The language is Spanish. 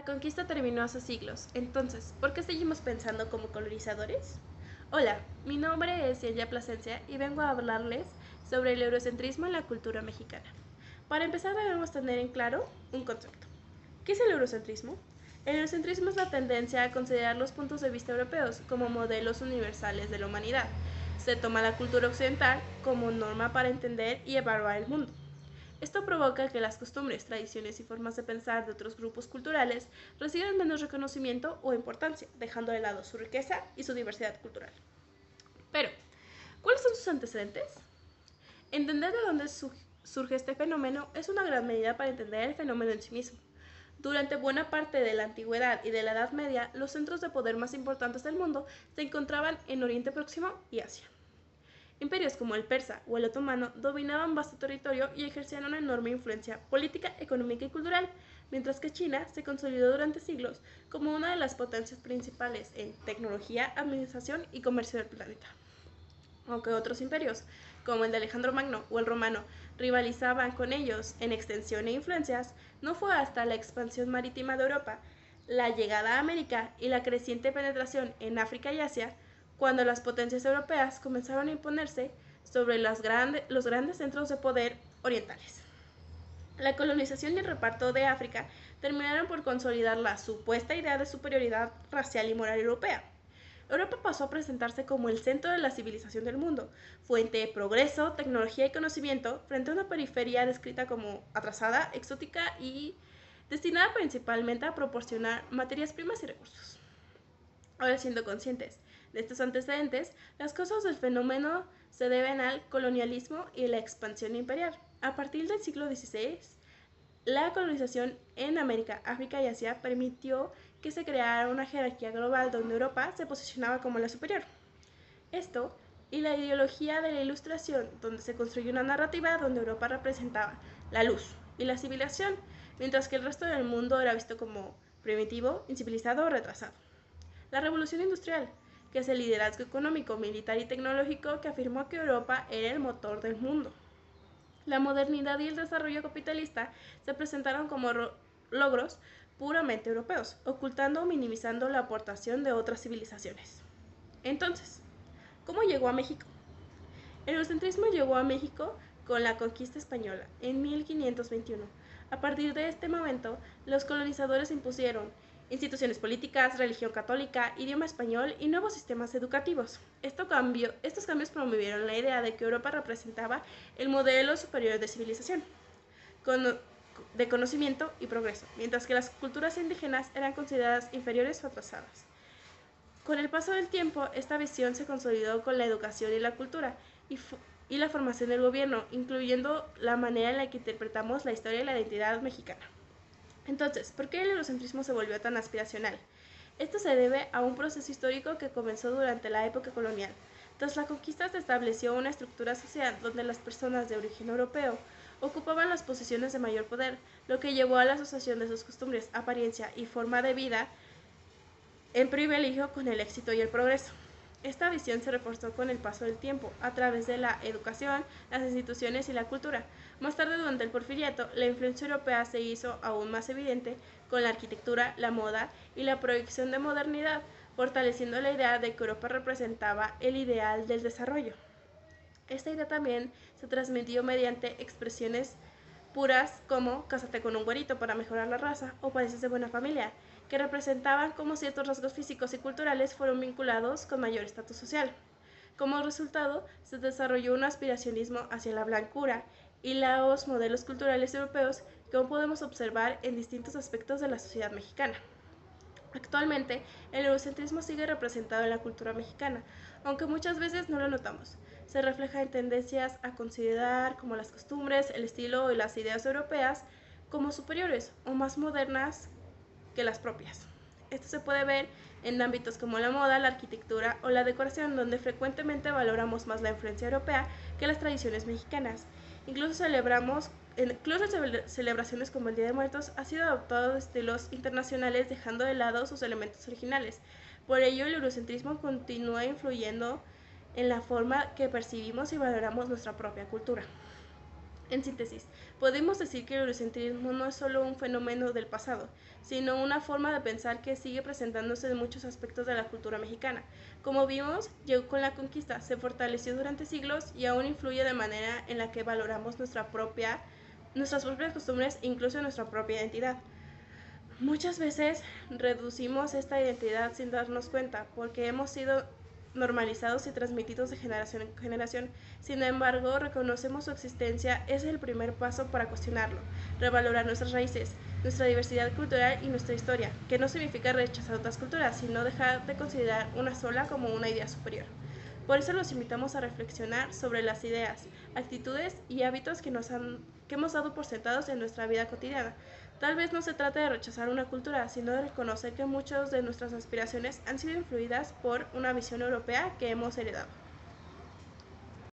conquista terminó hace siglos, entonces, ¿por qué seguimos pensando como colonizadores? Hola, mi nombre es Yelia Plasencia y vengo a hablarles sobre el eurocentrismo en la cultura mexicana. Para empezar debemos tener en claro un concepto. ¿Qué es el eurocentrismo? El eurocentrismo es la tendencia a considerar los puntos de vista europeos como modelos universales de la humanidad. Se toma la cultura occidental como norma para entender y evaluar el mundo. Esto provoca que las costumbres, tradiciones y formas de pensar de otros grupos culturales reciban menos reconocimiento o importancia, dejando de lado su riqueza y su diversidad cultural. Pero, ¿cuáles son sus antecedentes? Entender de dónde surge este fenómeno es una gran medida para entender el fenómeno en sí mismo. Durante buena parte de la antigüedad y de la Edad Media, los centros de poder más importantes del mundo se encontraban en Oriente Próximo y Asia. Imperios como el persa o el otomano dominaban vasto territorio y ejercían una enorme influencia política, económica y cultural, mientras que China se consolidó durante siglos como una de las potencias principales en tecnología, administración y comercio del planeta. Aunque otros imperios, como el de Alejandro Magno o el romano, rivalizaban con ellos en extensión e influencias, no fue hasta la expansión marítima de Europa, la llegada a América y la creciente penetración en África y Asia cuando las potencias europeas comenzaron a imponerse sobre los grandes centros de poder orientales. La colonización y el reparto de África terminaron por consolidar la supuesta idea de superioridad racial y moral europea. Europa pasó a presentarse como el centro de la civilización del mundo, fuente de progreso, tecnología y conocimiento, frente a una periferia descrita como atrasada, exótica y destinada principalmente a proporcionar materias primas y recursos. Ahora, siendo conscientes de estos antecedentes, las causas del fenómeno se deben al colonialismo y la expansión imperial. A partir del siglo XVI, la colonización en América, África y Asia permitió que se creara una jerarquía global donde Europa se posicionaba como la superior. Esto y la ideología de la Ilustración, donde se construyó una narrativa donde Europa representaba la luz y la civilización, mientras que el resto del mundo era visto como primitivo, incivilizado o retrasado. La Revolución Industrial, que es el liderazgo económico, militar y tecnológico que afirmó que Europa era el motor del mundo. La modernidad y el desarrollo capitalista se presentaron como logros puramente europeos, ocultando o minimizando la aportación de otras civilizaciones. Entonces, ¿cómo llegó a México? El eurocentrismo llegó a México con la conquista española en 1521. A partir de este momento, los colonizadores impusieron instituciones políticas, religión católica, idioma español y nuevos sistemas educativos. Estos cambios promovieron la idea de que Europa representaba el modelo superior de civilización, de conocimiento y progreso, mientras que las culturas indígenas eran consideradas inferiores o atrasadas. Con el paso del tiempo, esta visión se consolidó con la educación y la cultura y la formación del gobierno, incluyendo la manera en la que interpretamos la historia y la identidad mexicana. Entonces, ¿por qué el eurocentrismo se volvió tan aspiracional? Esto se debe a un proceso histórico que comenzó durante la época colonial. Tras la conquista se estableció una estructura social donde las personas de origen europeo ocupaban las posiciones de mayor poder, lo que llevó a la asociación de sus costumbres, apariencia y forma de vida en privilegio con el éxito y el progreso. Esta visión se reforzó con el paso del tiempo, a través de la educación, las instituciones y la cultura. Más tarde, durante el Porfiriato, la influencia europea se hizo aún más evidente con la arquitectura, la moda y la proyección de modernidad, fortaleciendo la idea de que Europa representaba el ideal del desarrollo. Esta idea también se transmitió mediante expresiones puras como cásate con un güerito para mejorar la raza o pareces de buena familia, que representaban cómo ciertos rasgos físicos y culturales fueron vinculados con mayor estatus social. Como resultado, se desarrolló un aspiracionismo hacia la blancura y los modelos culturales europeos que aún podemos observar en distintos aspectos de la sociedad mexicana. Actualmente, el eurocentrismo sigue representado en la cultura mexicana, aunque muchas veces no lo notamos. Se refleja en tendencias a considerar como las costumbres, el estilo y las ideas europeas como superiores o más modernas que las propias. Esto se puede ver en ámbitos como la moda, la arquitectura o la decoración, donde frecuentemente valoramos más la influencia europea que las tradiciones mexicanas. Incluso celebraciones como el Día de Muertos ha sido adoptado de estilos internacionales dejando de lado sus elementos originales. Por ello, el eurocentrismo continúa influyendo en la forma que percibimos y valoramos nuestra propia cultura. En síntesis, podemos decir que el eurocentrismo no es solo un fenómeno del pasado, sino una forma de pensar que sigue presentándose en muchos aspectos de la cultura mexicana. Como vimos, llegó con la conquista, se fortaleció durante siglos y aún influye de manera en la que valoramos nuestras propias costumbres e incluso nuestra propia identidad. Muchas veces reducimos esta identidad sin darnos cuenta, porque hemos sido normalizados y transmitidos de generación en generación. Sin embargo, reconocemos su existencia es el primer paso para cuestionarlo, revalorar nuestras raíces, nuestra diversidad cultural y nuestra historia, que no significa rechazar otras culturas, sino dejar de considerar una sola como una idea superior. Por eso los invitamos a reflexionar sobre las ideas, actitudes y hábitos que hemos dado por sentados en nuestra vida cotidiana. Tal vez no se trate de rechazar una cultura, sino de reconocer que muchas de nuestras aspiraciones han sido influidas por una visión europea que hemos heredado.